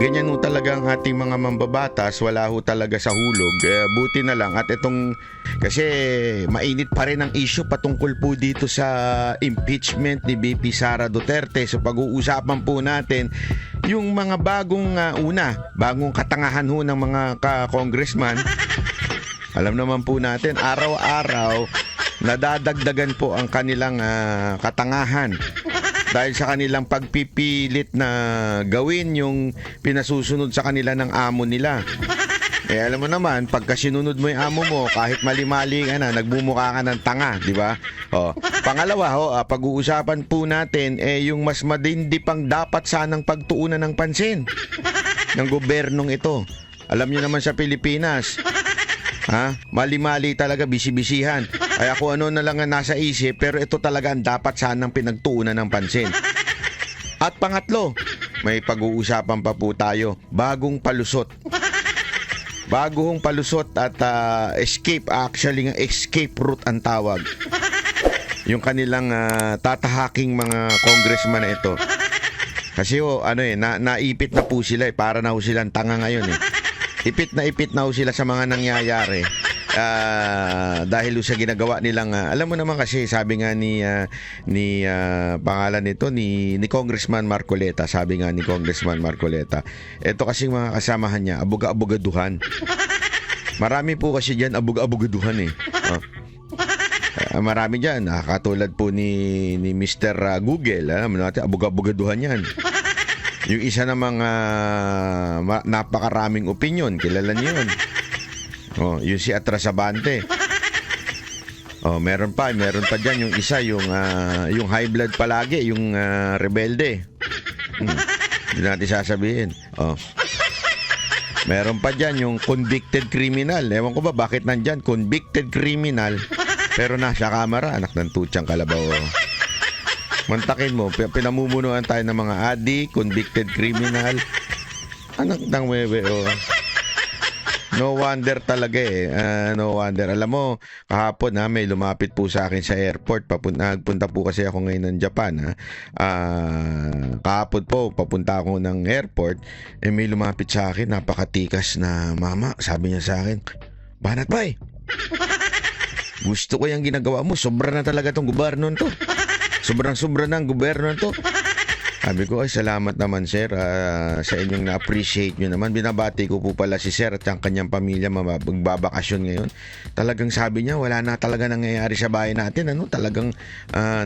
ganyan ho talaga ang ating mga mambabatas, wala ho talaga sa hulog. Buti na lang at itong kasi mainit pa rin ang issue patungkol po dito sa impeachment ni VP Sara Duterte. So pag-uusapan po natin yung mga bagong katangahan ho ng mga congressman. Alam naman po natin, araw-araw nadadagdagan po ang kanilang katangahan dahil sa kanilang pagpipilit na gawin yung pinasusunod sa kanila ng amo nila. Alam mo naman, pagka sinunod mo yung amo mo, kahit mali-mali ka na, nagmumukha ka ng tanga, di ba? Pangalawa, pag-uusapan po natin yung mas matindi pang dapat sanang pagtuunan ng pansin ng gobernong ito. Alam niyo naman sa Pilipinas, mali-mali talaga, bisi-bisihan. Kaya kung ano na lang ang nasa isip, pero ito talaga ang dapat sanang pinagtuunan ng pansin. At pangatlo, may pag-uusapan pa po tayo, bagong palusot. Bagong palusot at escape, actually nga escape route ang tawag. Yung kanilang tatahaking mga congressman na ito. Kasi naipit na po sila para na ho silang tanga ngayon Ipit na ho sila sa mga nangyayari. Dahil sa ginagawa nilang alam mo naman kasi sabi nga ni pangalan nito ni Congressman Marcoleta, sabi nga ni Congressman Marcoleta, ito kasi mga kasamahan niya abuga-abugaduhan. Marami po kasi diyan abuga-abugaduhan marami diyan katulad po ni Mr. Google, alam natin abuga-abugaduhan yan. Yung isa namang napakaraming opinion, kilala niyo yun. Yung si Atrasabante. Meron pa diyan yung isa, yung high blood palagi, yung rebelde. Hindi natin sasabihin. Meron pa diyan yung convicted criminal. Ewan ko ba bakit nandiyan convicted criminal pero nasa kamera, anak ng tutsang kalabaw. Mantakin mo, pinamumunuan tayo ng mga adik, convicted criminal. Anak ng webe, No wonder talaga no wonder. Alam mo, kahapon may lumapit po sa akin sa airport. Nagpunta po kasi ako ngayon ng Japan. Kahapon po, papunta ako ng airport. May lumapit sa akin, napakatikas na mama. Sabi niya sa akin, "Banat bay, gusto ko yung ginagawa mo. Sobra na talaga tong gobyerno to. Sobrang-sobra na ang gobyerno to." Sabi ko, salamat naman sir sa inyong na-appreciate nyo naman. Binabati ko po pala si sir at ang kanyang pamilya magbabakasyon ngayon. Talagang sabi niya, wala na talaga nangyayari sa bahay natin. Talagang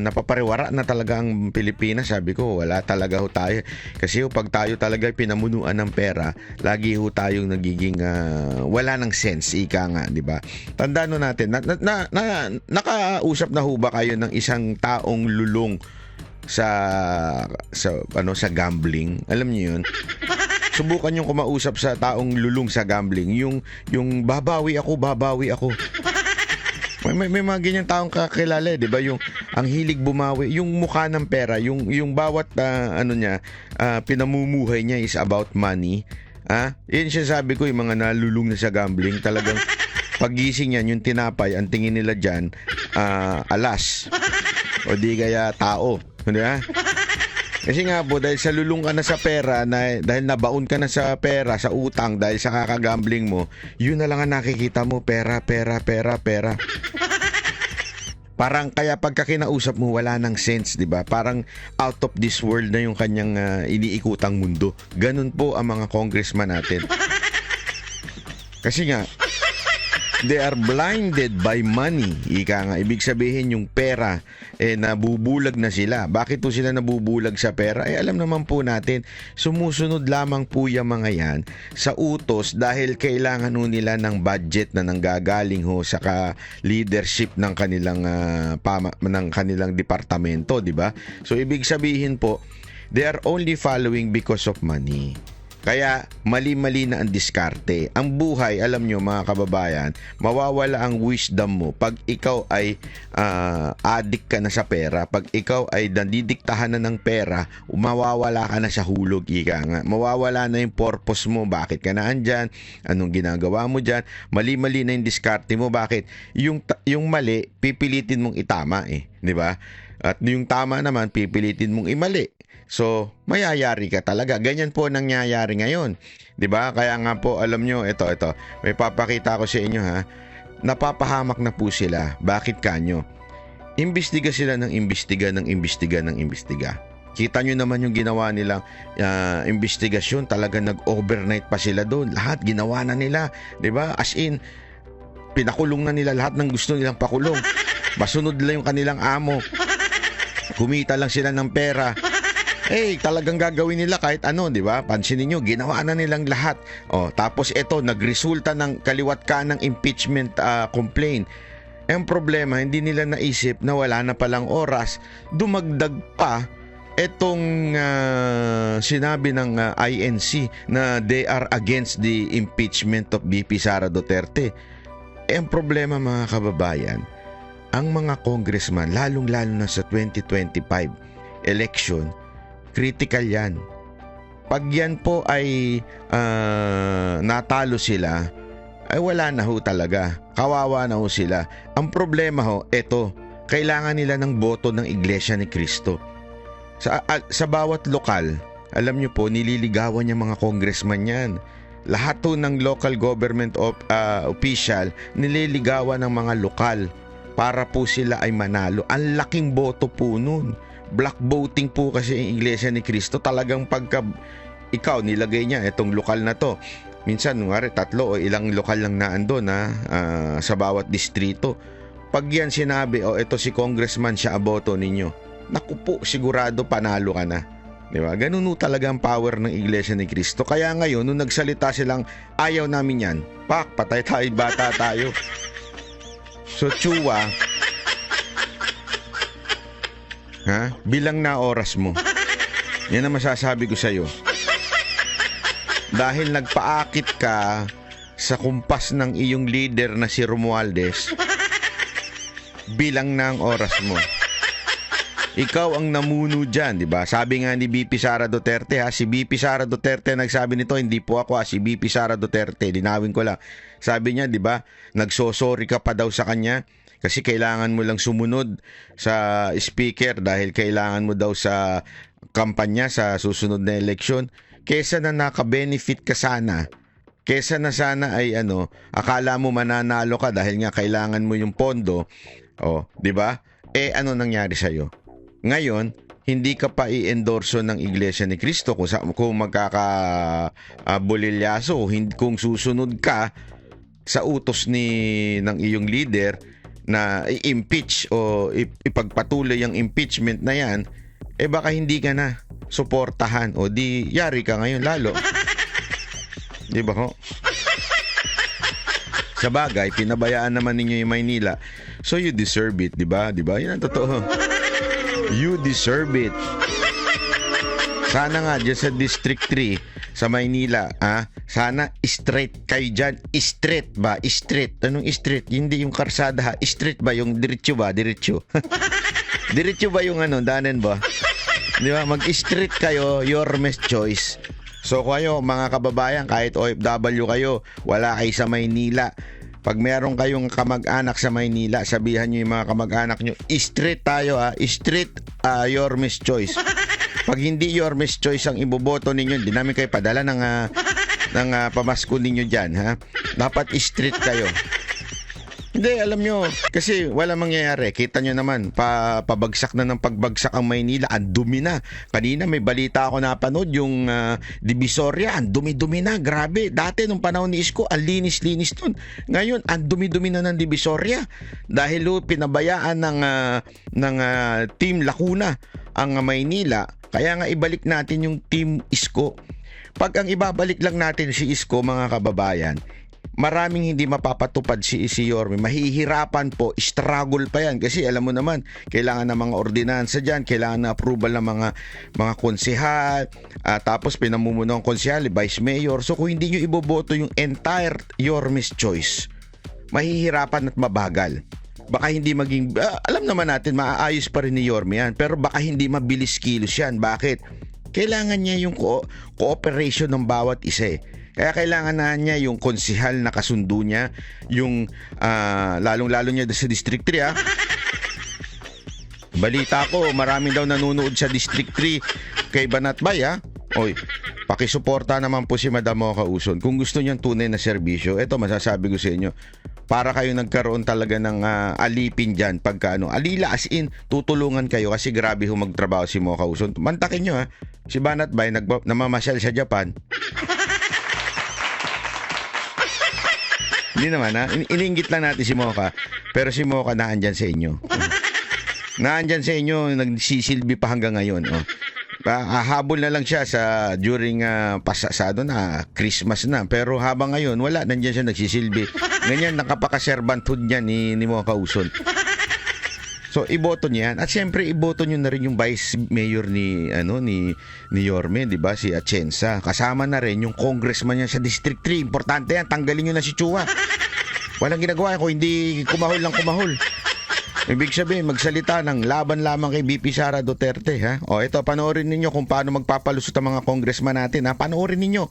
napapariwara na talaga ang Pilipinas. Sabi ko, wala talaga ho tayo. Kasi pag tayo talaga pinamunuan ng pera, lagi ho tayong nagiging wala ng sense, ika nga, di ba? Tandaan natin, nakausap na ho ba kayo ng isang taong lulong sa gambling? Alam niyo yun? Subukan yung kumausap sa taong lulong sa gambling, yung babawi ako. May mga ganyan taong kakilala, 'di ba? Yung ang hilig bumawi, yung mukha ng pera, yung bawat pinamumuhay niya is about money. Yun siya, sabi ko, yung mga nalulung na sa gambling, talagang pagising yan, yung tinapay, ang tingin nila diyan, alas o di kaya tao. Hindi ba? Kasi nga po, dahil sa lulong ka na sa pera, dahil nabaon ka na sa pera, sa utang, dahil sa kakagambling mo, yun na lang ang nakikita mo, pera. Parang kaya pagka kinausap mo, wala nang sense, di ba? Parang out of this world na yung kanyang iniikutang mundo. Ganun po ang mga congressman natin. Kasi nga, they are blinded by money. Ika nga, ibig sabihin yung pera, nabubulag na sila. Bakit po sila nabubulag sa pera? Alam naman po natin, sumusunod lamang po yung mga yan sa utos dahil kailangan ho nila ng budget na nanggagaling ho sa leadership ng kanilang departamento, di ba? So, ibig sabihin po, they are only following because of money. Kaya mali-mali na ang diskarte. Ang buhay, alam nyo mga kababayan, mawawala ang wisdom mo pag ikaw ay addict ka na sa pera. Pag ikaw ay nandidiktahan na ng pera, mawawala ka na sa hulog, ika nga. Mawawala na yung purpose mo. Bakit ka na andyan? Anong ginagawa mo dyan? Mali-mali na yung diskarte mo. Bakit? Yung mali, pipilitin mong itama di ba? At yung tama naman, pipilitin mong imali. So, mayayari ka talaga. Ganyan po nangyayari ngayon. 'Di ba? Kaya nga po, alam nyo, ito. May papakita ko sa inyo ha. Napapahamak na po sila. Bakit kanyo? Imbestiga sila ng imbestiga. Kita nyo naman yung ginawa nilang investigasyon. Talaga nag-overnight pa sila doon. Lahat ginawa na nila. 'Di ba? As in, pinakulong na nila lahat ng gusto nilang pakulong. Masunod lang yung kanilang amo. Kumita lang sila ng pera. Talagang gagawin nila kahit ano, di ba? Pansinin nyo, ginawa na nilang lahat. Tapos ito, nagresulta ng kaliwat ka ng impeachment complaint. Ang problema, hindi nila naisip na wala na palang oras. Dumagdag pa itong sinabi ng INC na they are against the impeachment of VP Sara Duterte. Ang problema mga kababayan, ang mga congressman, lalong-lalo na sa 2025 election, critical yan. Pag yan po ay natalo sila, ay wala na ho talaga. Kawawa na ho sila. Ang problema ho, eto, kailangan nila ng boto ng Iglesia ni Cristo. Sa bawat lokal, alam nyo po, nililigawan yung mga congressman yan. Lahat to ng local government official, nililigawan ng mga lokal para po sila ay manalo. Ang laking boto po nun. Black voting po kasi ang Iglesia ni Cristo. Talagang pagka ikaw nilagay niya itong lokal na to, minsan ngari 3 o ilang lokal lang naandun sa bawat distrito. Pag yan sinabi, ito si congressman, siya aboto ninyo, naku po, sigurado panalo ka na. Diba? Ganun talaga ang power ng Iglesia ni Cristo. Kaya ngayon, nung nagsalita silang ayaw namin yan, patay tayo, bata tayo. So, Chua, bilang na oras mo. Yan ang masasabi ko sa'yo. Dahil nagpaakit ka sa kumpas ng iyong leader na si Romualdez, bilang na ang oras mo. Ikaw ang namuno dyan, di ba? Sabi nga ni VP Sara Duterte, si VP Sara Duterte nagsabi nito, hindi po ako, si VP Sara Duterte, linawin ko lang. Sabi niya, di ba, nagsosorry ka pa daw sa kanya kasi kailangan mo lang sumunod sa speaker dahil kailangan mo daw sa kampanya sa susunod na eleksyon. Kesa na naka-benefit ka sana, kesa na sana ay akala mo mananalo ka dahil nga kailangan mo yung pondo, di ba? Ano nangyari sa'yo? Ngayon, hindi ka pa i-endorso ng Iglesia ni Cristo kung magkakabulilyaso, kung susunod ka sa utos ng iyong leader na i-impeach o ipagpatuloy ang impeachment na yan, baka hindi ka na suportahan o di yari ka ngayon lalo. Di ba ho? Sa bagay, pinabayaan naman ninyo yung Maynila. So you deserve it, di ba? Di ba? Yan ang totoo. You deserve it. Sana nga dyan sa District 3 sa Maynila, sana straight kayo dyan. Straight ba? Straight. Anong straight? Hindi yung karsada ha. Straight ba? Yung diretso ba? Diretso. Diretso ba yung daanan ba? Di ba? Mag-straight kayo, your best choice. So kayo, mga kababayan, kahit OFW kayo, wala kayo sa Maynila, pag meron kayong kamag-anak sa Maynila, sabihan nyo yung mga kamag-anak nyo, straight tayo straight, your best choice. Pag hindi your best choice ang iboboto ninyo, hindi namin kayo padala ng pamasko ninyo dyan, ha? Dapat straight kayo. Hindi, alam nyo, kasi wala mangyayari. Kita nyo naman, pabagsak na ng pagbagsak ang Maynila. Ang dumi na. Kanina may balita ako napanood, yung Divisoria, ang dumi-dumi na. Grabe. Dati nung panahon ni Isko, ang linis-linis nun. Ngayon, ang dumi-dumi na ng Divisoria. Dahil pinabayaan ng Team Lacuna ang Maynila. Kaya nga ibalik natin yung Team Isko. Pag ang ibabalik lang natin si Isko, mga kababayan, maraming hindi mapapatupad si Yorme. Mahihirapan po, struggle pa yan. Kasi alam mo naman, kailangan ng mga ordinansa dyan, kailangan na approval ng mga konsehal, tapos pinamumuno ang konsehal, vice mayor. So kung hindi nyo iboboto yung entire Yorme's choice, mahihirapan at mabagal. Baka hindi maging, alam naman natin, maaayos pa rin ni Yorme yan, pero baka hindi mabilis kilos yan. Bakit? Kailangan niya yung cooperation ng bawat isa Kaya kailangan na niya yung konsihal na kasundo niya, yung lalong-lalo niya sa District 3 Balita ko, marami daw nanonood sa District 3 kay Banatbay, ha? Oy, pakisuporta naman po si Madam Mocha Uson. Kung gusto niyang tunay na serbisyo, eto masasabi ko sa inyo, para kayo nagkaroon talaga ng alipin dyan pagka alila as in, tutulungan kayo kasi grabe magtrabaho si Mocha Uson. Mantakin nyo, ha? Si Banatbay, namamasyal sa Japan. Hindi naman, ha? Iniinggit lang natin si Mocha, pero si Mocha naandyan sa inyo. Naandyan sa inyo, nagsisilbi pa hanggang ngayon. Oh. Habol na lang siya sa during pasasado na Christmas na. Pero habang ngayon, wala, nandiyan siya nagsisilbi. Ganyan, nakapaka-servanthood niya ni Mocha Uson. So, iboto niya yan. At siyempre, iboto niyo na rin yung vice mayor ni Yorme, di ba? Si Atienza. Kasama na rin yung congressman niya sa District 3. Importante yan, tanggalin niyo na si Chua. Walang ginagawa ko, hindi kumahol lang kumahol. Ibig sabihin, magsalita ng laban lamang kay VP Sara Duterte, ha? O, ito, panoorin ninyo kung paano magpapalusot ang mga congressman natin, ha? Panoorin ninyo.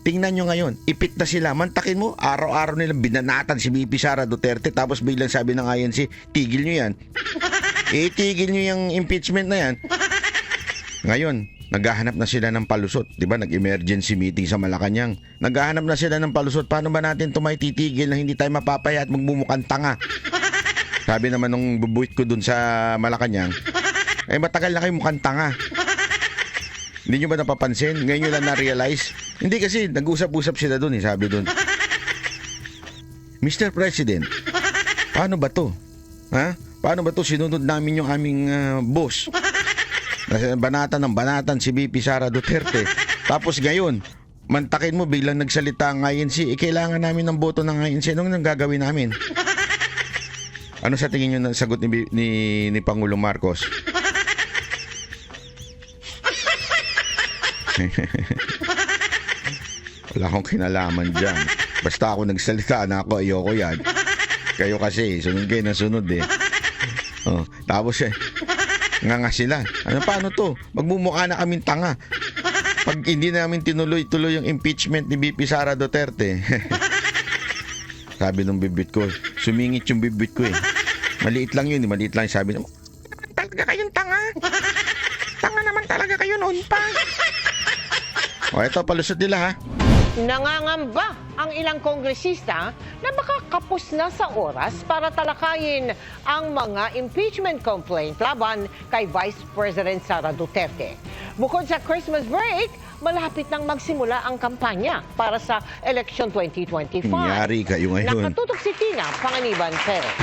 Tingnan nyo ngayon, ipit na sila. Mantakin mo, araw-araw nilang binanatan si VP Sara Duterte, tapos biglang sabi ng INC, tigil nyo yan. Tigil nyo yung impeachment na yan. Ngayon, naghahanap na sila ng palusot. Diba, nag-emergency meeting sa Malacanang. Naghahanap na sila ng palusot. Paano ba natin ito may titigil na hindi tayo mapapaya at magmumukhang tanga? Sabi naman nung bubuit ko dun sa Malacanang, matagal na kayo mukhang tanga. Hindi nyo ba napapansin? Ngayon nyo lang na-realize? Hindi kasi, nag-usap-usap sila dun, sabi dun. Mr. President, paano ba to? Ha? Paano ba to? Sinunod namin yung aming boss. Banatan ng banatan si VP Sara Duterte. Tapos ngayon, mantakin mo, biglang nagsalita ang INC. Kailangan namin ng boto ng INC. Anong nang gagawin namin? Ano sa tingin nyo ng sagot ni Pangulong Marcos? Wala akong kinalaman dyan. Basta ako nagsalita na ako, ayoko yan. Kayo kasi, sunod kayo na sunod eh. Oh, tapos nga sila. Paano to? Magmumukha na kaming tanga. Pag hindi namin tinuloy-tuloy yung impeachment ni VP Sara Duterte. Sabi ng bibit ko, sumingit yung bibit ko eh. Maliit lang yun, maliit lang. Sabi niya, talaga kayong tanga. Tanga naman talaga kayo noon pa. O, eto, palusot nila ha. Nangangamba ang ilang kongresista na baka kapos na sa oras para talakayin ang mga impeachment complaint laban kay Vice President Sara Duterte. Bukod sa Christmas break, malapit nang magsimula ang kampanya para sa Election 2025. Nangyari kayo ngayon. Nakatutok si Tina Panganiban Perez.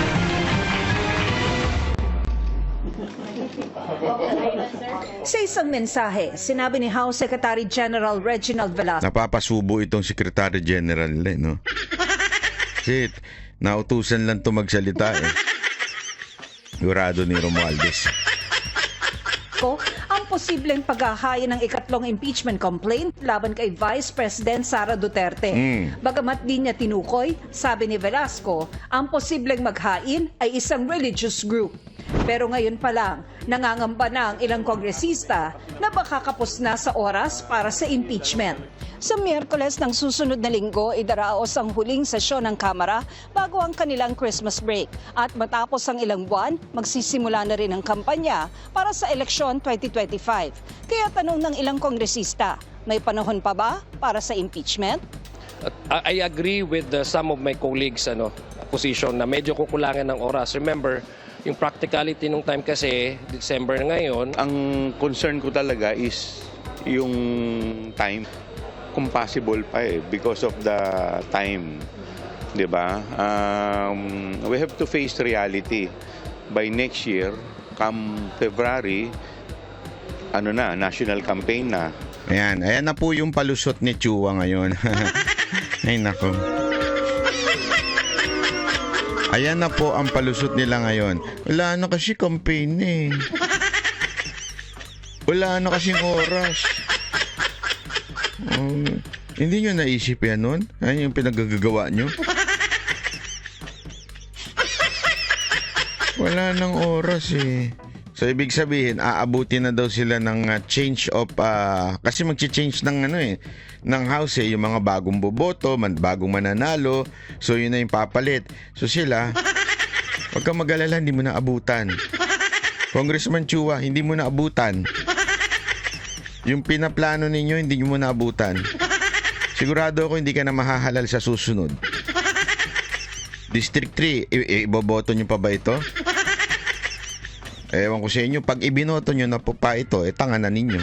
Sa isang mensahe, sinabi ni House Secretary General Reginald Velasquez. Napapasubo itong Secretary General no? Shit, nautusan lang to magsalita eh. Sigurado ni Romualdez. Ang posibleng paghahain ng ikatlong impeachment complaint laban kay Vice President Sara Duterte. Bagamat di niya tinukoy, sabi ni Velasco, ang posibleng maghain ay isang religious group. Pero ngayon pa lang, nangangamba na ang ilang kongresista na baka kapos na sa oras para sa impeachment. Sa Miyerkules ng susunod na linggo, idaraos ang huling sesyon ng Kamara bago ang kanilang Christmas break. At matapos ang ilang buwan, magsisimula na rin ang kampanya para sa eleksyon 2025. Kaya tanong ng ilang kongresista, may panahon pa ba para sa impeachment? I agree with some of my colleagues position na medyo kukulangan ng oras. Remember, yung practicality nung time kasi, December ngayon. Ang concern ko talaga is yung time. Kung possible pa because of the time. Diba? We have to face reality. By next year, come February, national campaign na. Ayan na po yung palusot ni Chua ngayon. Ay nako. Ayan na po ang palusot nila ngayon. Wala na kasi campaign eh. Wala na kasing oras. Hindi nyo naisip yan nun? Ayun yung pinagagagawa nyo? Wala nang oras eh. So ibig sabihin, aabuti na daw sila ng change of kasi magche-change ng ng house yung mga bagong boboto, bagong mananalo. So yun na yung papalit. So sila, wag kang mag-alala, hindi mo na abutan. Congressman Chua, hindi mo naabutan. Yung pinaplano ninyo, hindi mo naabutan. Sigurado ako hindi ka na mahahalal sa susunod. District 3, iboboto nyo pa ba ito? Ewan ko sa inyo, pag ibinoto nyo na po pa ito, tanga na ninyo.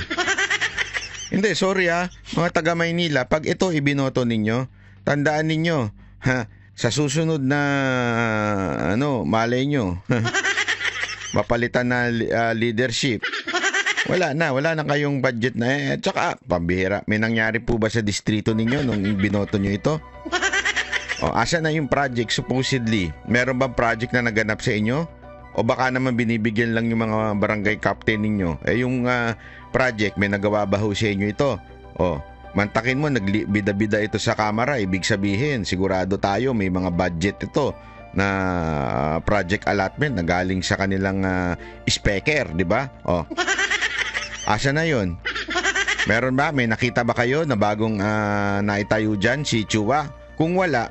Hindi, sorry mga taga Maynila, pag ito ibinoto ninyo, tandaan ninyo, sa susunod na, malay nyo, mapalitan na leadership. Wala na kayong budget na tsaka, pambihira, may nangyari po ba sa distrito ninyo nung binoto nyo ito? Asa na yung project supposedly? Meron bang project na naganap sa inyo? O baka naman binibigyan lang yung mga barangay captain ninyo? Yung project, may nagawa ba ho sa inyo ito? Mantakin mo, nagbida-bida ito sa kamera. Ibig sabihin, sigurado tayo may mga budget ito na project allotment na galing sa kanilang speaker, di ba? Asa na yun? Meron ba? May nakita ba kayo na bagong naitayo dyan, si Chua? Kung wala,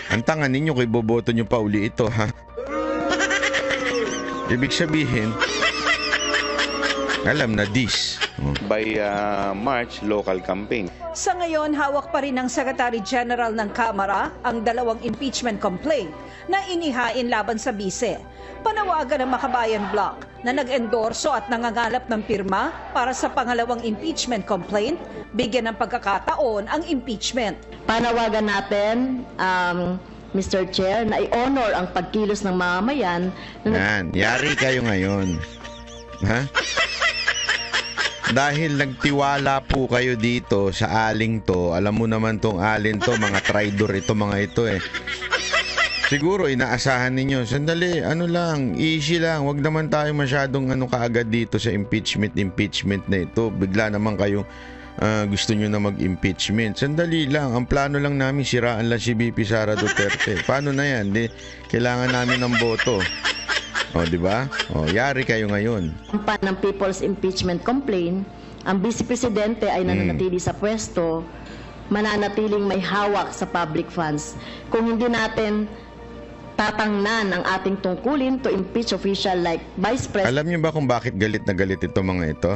ang tanga ninyo kay boboto nyo pa uli ito, Ibig sabihin, alam na this. By March, local campaign. Sa ngayon, hawak pa rin ng Secretary General ng Kamara ang 2 impeachment complaint na inihain laban sa bise. Panawagan ng Makabayan Bloc na nag-endorso at nangangalap ng pirma para sa pangalawang impeachment complaint, bigyan ng pagkakataon ang impeachment. Panawagan natin, Mr. Chair, na i-honor ang pagkilos ng mamamayan. Yari kayo ngayon. Dahil nagtiwala po kayo dito sa aling to, alam mo naman tong alin to, mga traidor ito, mga ito Siguro inaasahan ninyo, sandali, easy lang, wag naman tayo masyadong kaagad dito sa impeachment na ito. Bigla naman kayo gusto nyo na mag-impeachment. Sandali lang, ang plano lang namin siraan lang si VP Sara Duterte. Paano na yan? Kailangan namin ng boto. Di ba? Yari kayo ngayon. Ng People's Impeachment Complaint, ang Vice Presidente ay nananatili sa pwesto, mananatiling may hawak sa public funds. Kung hindi natin tatangnan ang ating tungkulin to impeach official like Vice President. Alam niyo ba kung bakit galit na galit ito mga ito?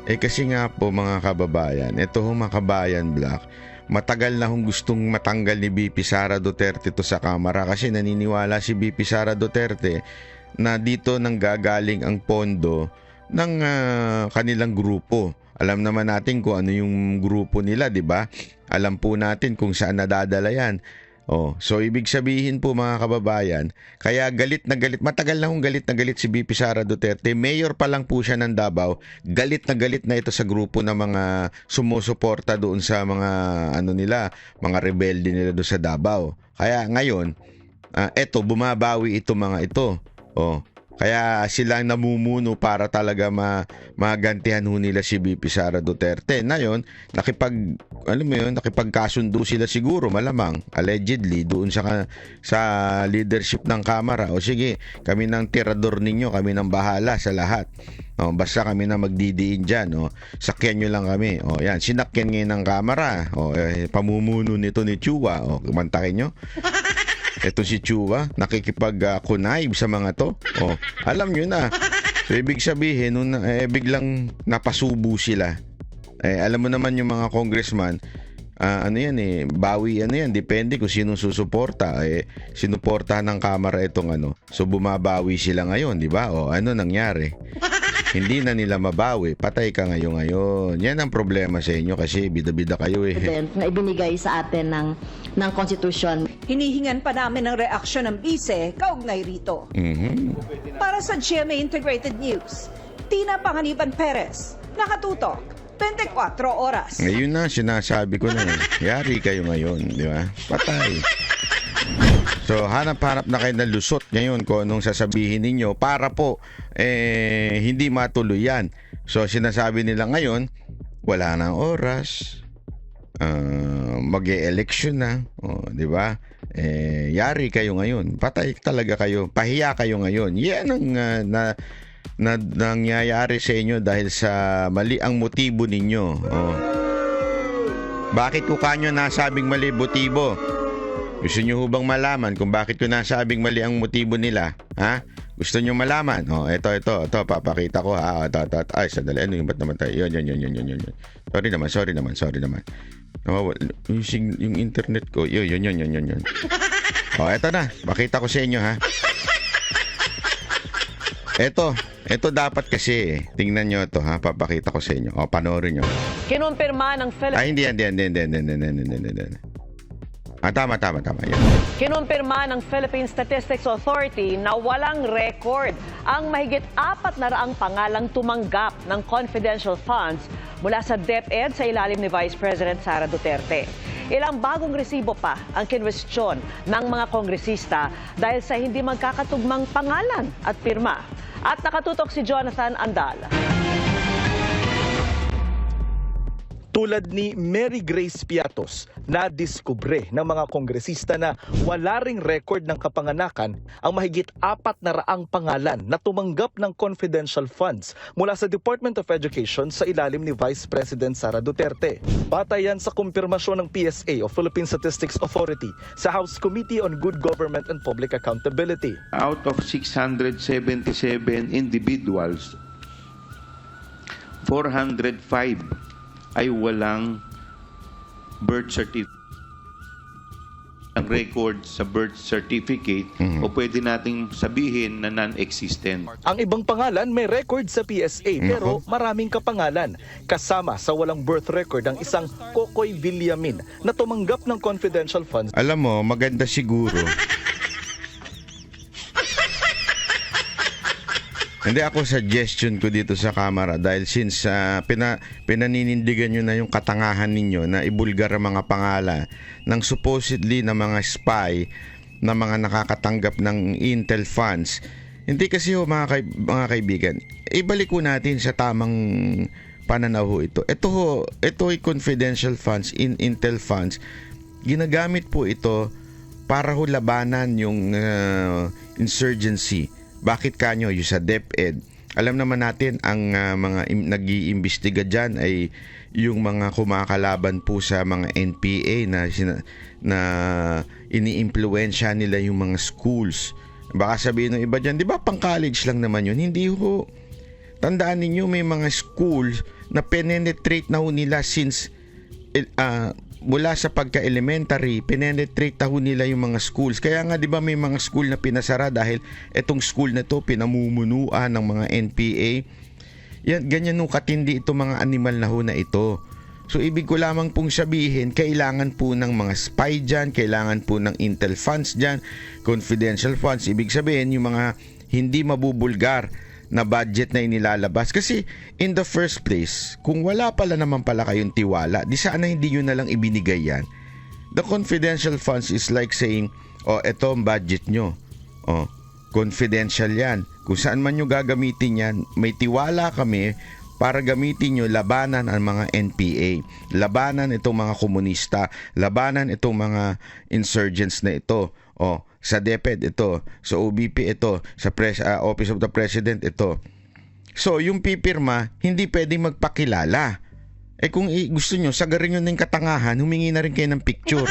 Kasi nga po mga kababayan, ito mga kabayan Black, matagal na hong gustong matanggal ni BP Sara Duterte to sa Kamara kasi naniniwala si BP Sara Duterte na dito nang gagaling ang pondo ng kanilang grupo. Alam naman natin kung ano yung grupo nila, di ba? Alam po natin kung saan nadadala yan. So ibig sabihin po mga kababayan, kaya galit na galit, matagal na hong galit na galit si BP Sara Duterte. Mayor pa lang po siya ng Davao, galit na ito sa grupo ng mga sumusuporta doon sa mga mga rebelde nila doon sa Davao. Kaya ngayon, bumabawi ito mga ito. Kaya sila namumuno para talaga magantihan ho nila si BP Sara Duterte. Ngayon, nakipagkasundo sila siguro malamang, allegedly, doon sa leadership ng Kamara. Sige, kami ng tirador ninyo, kami ng bahala sa lahat. Basta kami na magdidiin dyan. Sakyan nyo lang kami. Yan, sinakyan ngayon ng Kamara. Pamumuno nito ni Chua. Kumantakin nyo. Ito si Chua, nakikipag-kunayb sa mga to. Alam nyo na. So, ibig sabihin, biglang napasubo sila. Alam mo naman yung mga congressman, bawi depende kung sino susuporta. Sinuportahan ng Kamara itong So, bumabawi sila ngayon, di ba? Nangyari? Hindi na nila mabawi. Patay ka ngayon. Yan ang problema sa inyo kasi bida-bida kayo Na ibinigay sa atin ng konstitusyon. Hinihingan pa namin ng reaksyon ng bise kaugnay rito. Para sa GMA Integrated News, Tina Panganiban Perez, nakatutok, 24 oras. Ngayon na, sinasabi ko na Yari kayo ngayon, di ba? Patay. So, hanap-hanap na kayo ng lusot ngayon kung anong sasabihin ninyo para po hindi matuloy yan. So, sinasabi nila ngayon, wala nang oras, mag-e-election na, di ba? Yari kayo ngayon. Patay talaga kayo. Pahiya kayo ngayon. Yan ang nangyayari sa inyo dahil sa mali ang motibo ninyo. Bakit ko kanyo nasabing mali motibo? Gusto nyo ho bang malaman kung bakit ko nasabing mali ang motibo nila? Ha? Gusto nyo malaman? Oh, ito, papakita ko ha. Ay, sandali. Ano yung ba't naman tayo? Yun. Sorry naman. Yung internet ko. Yun. Oh, eto na. Pakita ko sa inyo ha. Ito dapat kasi. Tingnan nyo ito ha. Papakita ko sa inyo. O, panoorin nyo. Kinumpirma ng Ay, hindi. Tama. Yan. Kinumpirma ng Philippine Statistics Authority na walang record ang mahigit 400 pangalang tumanggap ng confidential funds mula sa DepEd sa ilalim ni Vice President Sara Duterte. Ilang bagong resibo pa ang kinwestiyon ng mga kongresista dahil sa hindi magkakatugmang pangalan at pirma. At nakatutok si Jonathan Andal. Tulad ni Mary Grace Piatos, nadiskubre ng mga kongresista na wala ring record ng kapanganakan ang mahigit 400 pangalan na tumanggap ng confidential funds mula sa Department of Education sa ilalim ni Vice President Sara Duterte. Batayan sa kumpirmasyon ng PSA o Philippine Statistics Authority sa House Committee on Good Government and Public Accountability. Out of 677 individuals, 405 ay walang birth certificate. Ang record sa birth certificate o pwede nating sabihin na non-existent. Ang ibang pangalan may record sa PSA pero maraming kapangalan. Kasama sa walang birth record ang isang Kokoy Villamin na tumanggap ng confidential funds. Alam mo, maganda siguro. Hindi, ako suggestion ko dito sa kamera dahil since pinaninindigan nyo na yung katangahan ninyo na ibulgar ang mga pangalan ng supposedly na mga spy na mga nakakatanggap ng intel funds. Hindi kasi mga kaibigan, ibalik ko natin sa tamang pananaw ho ito. Ito ay confidential funds, intel funds. Ginagamit po ito para ho labanan yung insurgency. Bakit kanyo yung sa DepEd? Alam naman natin ang mga nag-iimbestiga dyan ay yung mga kumakalaban po sa mga NPA na ini-impluwensya nila yung mga schools. Baka sabihin ng iba dyan, di ba pang college lang naman yun? Hindi ho. Tandaan ninyo may mga schools na penetrate na ho nila since mula sa pagka-elementary, penetrate na ho nila yung mga schools. Kaya nga, di ba may mga school na pinasara dahil etong school na to pinamumunuan ng mga NPA. Yan, ganyan nung katindi itong mga animal na ho na ito. So, ibig ko lamang pong sabihin, kailangan po ng mga spy dyan, kailangan po ng intel funds dyan, confidential funds. Ibig sabihin, yung mga hindi mabubulgar na budget na inilalabas. Kasi in the first place, kung wala pala naman pala kayong tiwala, di sana hindi nyo na lang ibinigay yan. The confidential funds is like saying, eto ang budget nyo. Confidential yan. Kung saan man nyo gagamitin yan, may tiwala kami para gamitin nyo labanan ang mga NPA, labanan itong mga komunista, labanan itong mga insurgents na ito. Sa DepEd ito, sa OBP ito, sa Office of the President ito. So, yung pipirma, hindi pwedeng magpakilala. Kung gusto nyo, sagarin nyo ng katangahan, humingi na rin kayo ng picture.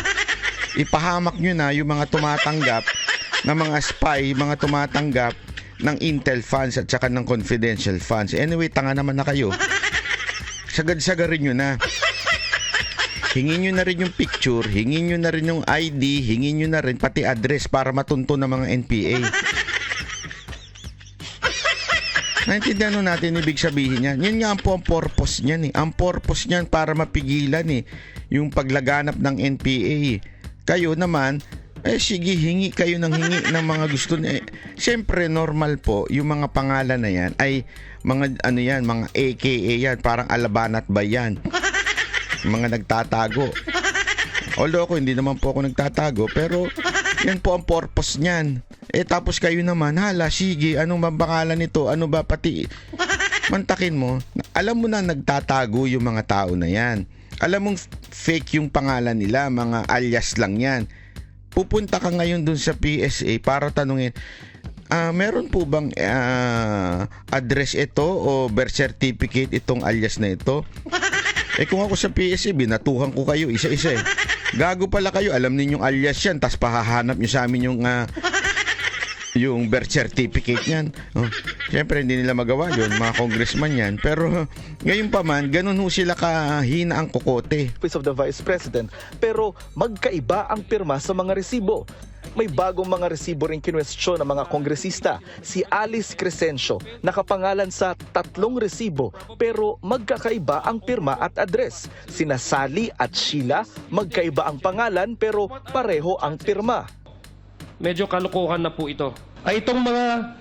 Ipahamak nyo na yung mga tumatanggap na mga spy, mga tumatanggap ng intel funds at saka ng confidential funds. Anyway, tanga naman na kayo. Sagad-sagarin nyo na. Hingin nyo na rin yung picture, hingin nyo na rin yung ID, hingin nyo na rin pati address para matunto ng mga NPA. Naintindihan natin ibig sabihin yan. Yan nga ang purpose niyan . Ang purpose niyan para mapigilan yung paglaganap ng NPA . Kayo naman, sige, hingi kayo ng hingi ng mga gusto niya. Siyempre, normal po, yung mga pangalan na yan ay mga mga AKA yan, parang Alabanat ba yan? Mga nagtatago. Although ako, hindi naman po ako nagtatago, pero yan po ang purpose niyan. Tapos kayo naman, hala, sige, anong ba pangalan nito? Ano ba pati? Mantakin mo. Alam mo na nagtatago yung mga tao na yan. Alam mong fake yung pangalan nila, mga alias lang yan. Pupunta ka ngayon dun sa PSA para tanungin, meron po bang address ito o birth certificate itong alias na ito? Kung ako sa PSA, binatuhan ko kayo isa-isa . Gago pala kayo. Alam ninyong alias yan. Tapos pahahanap nyo sa amin yung birth certificate niyan. Oh, siyempre, hindi nila magawa yun. Mga congressman yan. Pero ngayon pa man, ganun ho sila kahina ang kokote. Office of the Vice President, pero magkaiba ang pirma sa mga resibo. May bagong mga resibo rin kinwestiyon ng mga kongresista. Si Alice Crescencio, nakapangalan sa 3 resibo pero magkakaiba ang pirma at address. Sina Sally at Sheila, magkaiba ang pangalan pero pareho ang pirma. Medyo kalokohan na po ito. Ay itong mga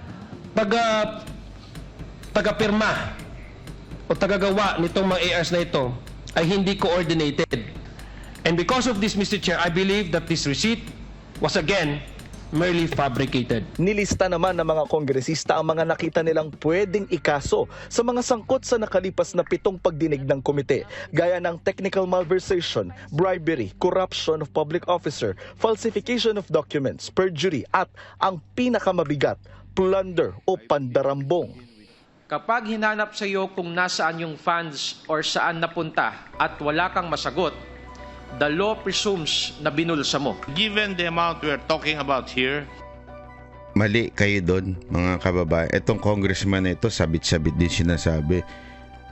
taga-pirma o tagagawa nitong mga ARs na ito ay hindi coordinated. And because of this, Mr. Chair, I believe that this receipt was again merely fabricated. Nilista naman ng mga kongresista ang mga nakita nilang pwedeng ikaso sa mga sangkot sa nakalipas na 7 pagdinig ng komite, gaya ng technical malversation, bribery, corruption of public officer, falsification of documents, perjury, at ang pinakamabigat, plunder o pandarambong. Kapag hinanap sa iyo kung nasaan yung funds or saan napunta at wala kang masagot, the law presumes na binulsa mo. Given the amount we're talking about here, Mali kayo doon, mga kababayan. Itong congressman na ito, sabit-sabit din sinasabi.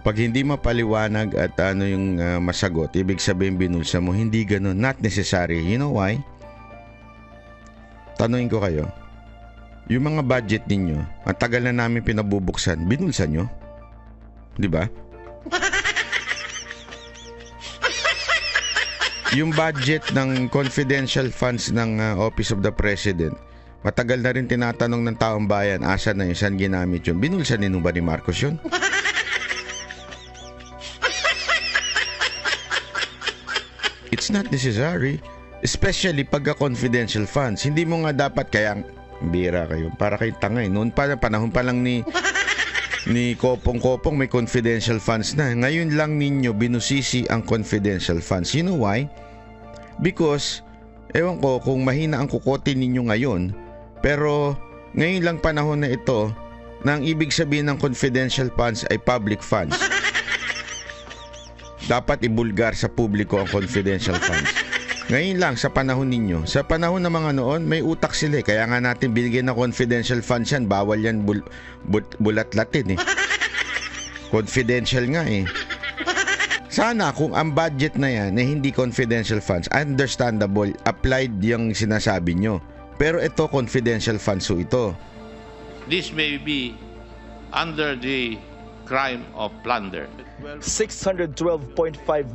Pag hindi mapaliwanag at ano yung masagot, ibig sabihin binulsa mo, hindi ganun. Not necessary. You know why? Tanungin ko kayo. Yung mga budget ninyo, ang tagal na namin pinabubuksan, binulsa nyo? Di ba? Yung budget ng confidential funds ng Office of the President, matagal na rin tinatanong ng taong bayan, asa na yun, saan ginamit yun? Binulsan ni ba ni Marcos yun? It's not necessary. Especially pagka confidential funds. Hindi mo nga dapat, kaya bira kayo, para kayo tangay. Noon pa, panahon pa lang ni Kopong-Kopong may confidential funds na. Ngayon lang ninyo binusisi ang confidential funds. You know why? Because, ewan ko kung mahina ang kukote ninyo ngayon, pero ngayon lang panahon na ito na ang ibig sabihin ng confidential funds ay public funds. Dapat ibulgar sa publiko ang confidential funds. Ngayon lang, sa panahon ninyo. Sa panahon ng mga noon, may utak sila. Kaya nga natin binigyan ng confidential funds yan. Bawal yan bulat-latin eh. Confidential nga eh. Sana kung ang budget na yan na hindi confidential funds, understandable, applied yung sinasabi nyo. Pero ito, confidential funds so ito. this may be under the crime of plunder. 612.5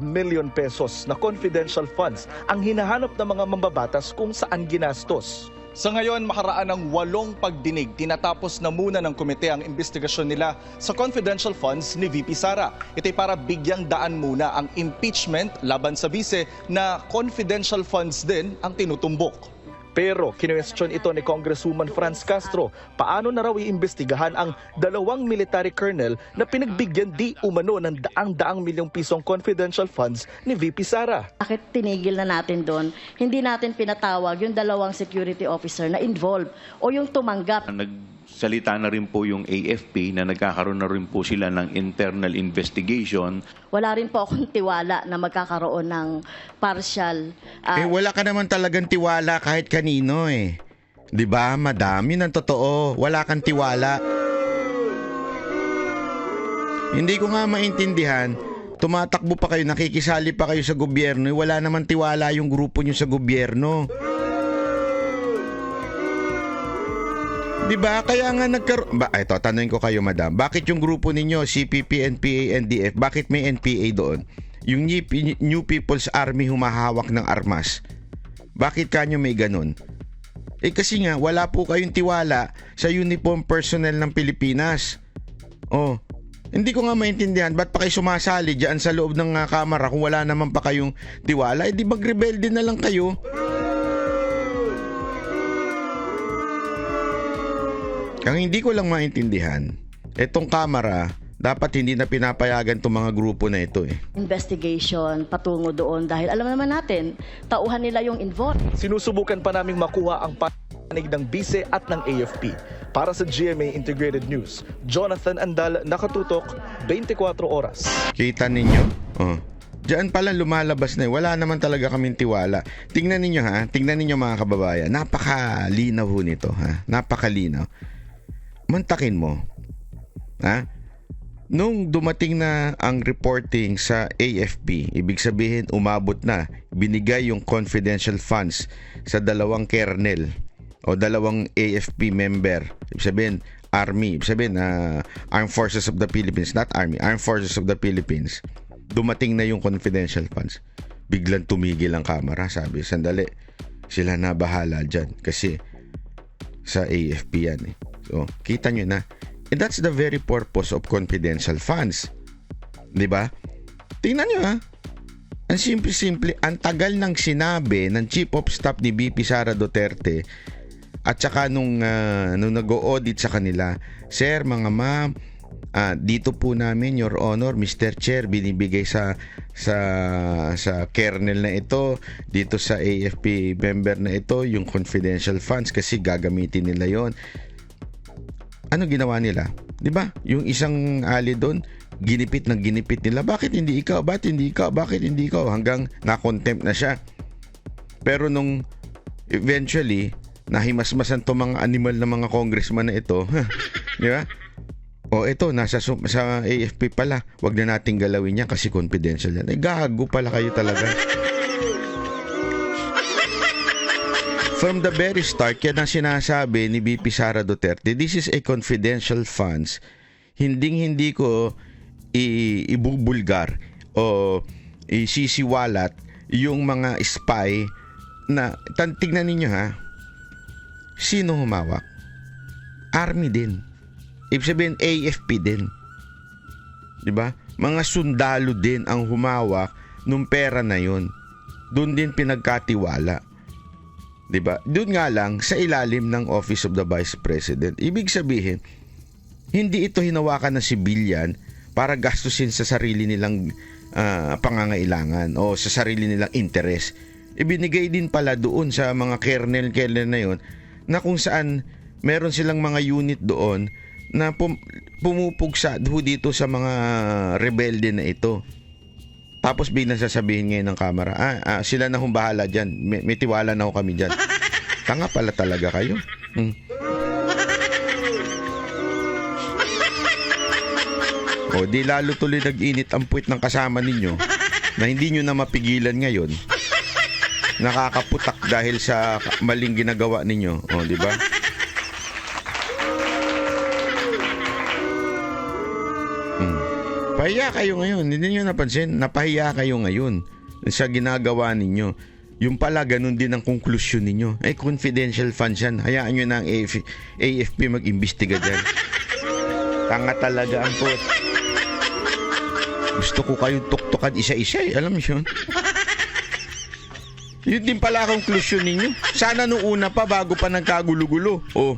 million pesos na confidential funds ang hinahanap ng mga mambabatas kung saan ginastos. Sa ngayon, makaraan ng 8 pagdinig, tinatapos na muna ng komite ang investigasyon nila sa confidential funds ni VP Sara. Ito'y para bigyang daan muna ang impeachment laban sa bise na confidential funds din ang tinutumbok. Pero kinwestiyon ito ni Congresswoman Franz Castro, paano na raw iimbestigahan ang 2 military colonel na pinagbigyan di umano ng daang-daang milyong pisong confidential funds ni VP Sara. Bakit tinigil na natin doon? Hindi natin pinatawag yung 2 security officer na involved o yung tumanggap. Nagsalita na rin po yung AFP na nagkakaroon na rin po sila ng internal investigation. Wala rin po akong tiwala na magkakaroon ng partial. Wala ka naman talagang tiwala kahit kanino eh. 'Di ba, madam? Yun ang totoo. Wala kang tiwala. Hindi ko nga maintindihan. Tumatakbo pa kayo, nakikisali pa kayo sa gobyerno. Wala naman tiwala yung grupo nyo sa gobyerno. 'Di ba? Kaya nga ito, tanungin ko kayo, madam. Bakit yung grupo ninyo, CPP, NPA, NDF, bakit may NPA doon? Yung New People's Army humahawak ng armas. Bakit kanyo may ganun? Kasi nga, wala po kayong tiwala sa uniform personnel ng Pilipinas. Oh, hindi ko nga maintindihan, ba't pa kayo sumasali dyan sa loob ng kamara kung wala naman pa kayong tiwala? Di mag-rebelde na lang kayo? Ang hindi ko lang maintindihan, etong kamera, dapat hindi na pinapayagan itong mga grupo na ito eh. Investigation patungo doon dahil alam naman natin, tauhan nila yung involved. Sinusubukan pa naming makuha ang panig ng BISE at ng AFP. Para sa GMA Integrated News, Jonathan Andal, nakatutok, 24 oras. Kita ninyo? Oh. Diyan pala lumalabas na. Wala naman talaga kaming tiwala. Tingnan ninyo ha. Tingnan ninyo mga kababayan. Napakalinaw ho nito ha. Napakalinaw. Mantakin mo. Ha? Nung dumating na ang reporting sa AFP, ibig sabihin umabot na. Binigay yung confidential funds sa dalawang kernel o dalawang AFP member. Ibig sabihin Army. Ibig sabihin Armed Forces of the Philippines. Not Army. Armed Forces of the Philippines. Dumating na yung confidential funds. Biglang tumigil ang kamera. Sabi, sandali, sila na bahala dyan. Kasi sa AFP yan eh. So, kita nyo na. And that's the very purpose of confidential funds. Diba? Tingnan nyo ha. Ang simple-simple, ang tagal nang sinabi ng Chief of Staff ni BP Sara Duterte at saka nung nag-o-audit sa kanila, Sir, mga ma'am, dito po namin, Your Honor, Mr. Chair, binibigay sa kernel na ito, dito sa AFP member na ito, yung confidential funds kasi gagamitin nila yon. Ano ginawa nila? 'Di ba? Yung isang ali doon, ginipit nila. Bakit hindi ikaw? Bakit hindi ikaw? Bakit hindi ikaw? Hanggang na-contempt na siya. Pero nung eventually, nahimasmasan to mga animal na mga congressman na ito, 'di ba? O ito, nasa sa AFP pala. Wag na nating galawin yan kasi confidential yan. Gago pala kayo talaga. From the very start, yan ang sinasabi ni BP Sara Duterte, this is a confidential funds. Hindi ko ibubulgar o isisiwalat yung mga spy na, tignan ninyo ha, sino humawak? Army din. Ibig sabihin, AFP din. Diba? Mga sundalo din ang humawak nung pera na yun. Doon din pinagkatiwala. Diba? Doon nga lang, sa ilalim ng Office of the Vice President. Ibig sabihin, hindi ito hinawakan ng sibilyan para gastusin sa sarili nilang pangangailangan o sa sarili nilang interes. Ibinigay din pala doon sa mga kernel na yun na kung saan meron silang mga unit doon na pumupugsa dito sa mga rebelde na ito. Tapos biglang sasabihin ngayon ng kamera, sila na hong bahala dyan. May tiwala na ho kami dyan. Tanga pala talaga kayo. O di lalo tuloy nag-init ang puwit ng kasama ninyo na hindi nyo na mapigilan ngayon. Nakakaputak dahil sa maling ginagawa ninyo. O, di ba? Pahiya kayo ngayon. Hindi nyo napansin? Napahiya kayo ngayon sa ginagawa ninyo. Yung pala, ganun din ang konklusyon ninyo. Ay, confidential funds yan. Hayaan nyo na ang AFP mag-imbestiga dyan. Tanga talaga ang pot. Gusto ko kayong tuktukan isa-isa eh. Alam nyo yun? Yun din pala ang konklusyon ninyo. Sana nung una pa, bago pa nagkagulo-gulo. O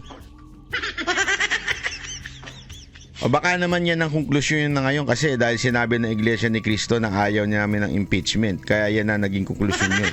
baka naman yan ang konklusyon na ngayon kasi dahil sinabi ng Iglesia ni Cristo na ayaw niya namin ng impeachment. Kaya yan na naging konklusyon nyo.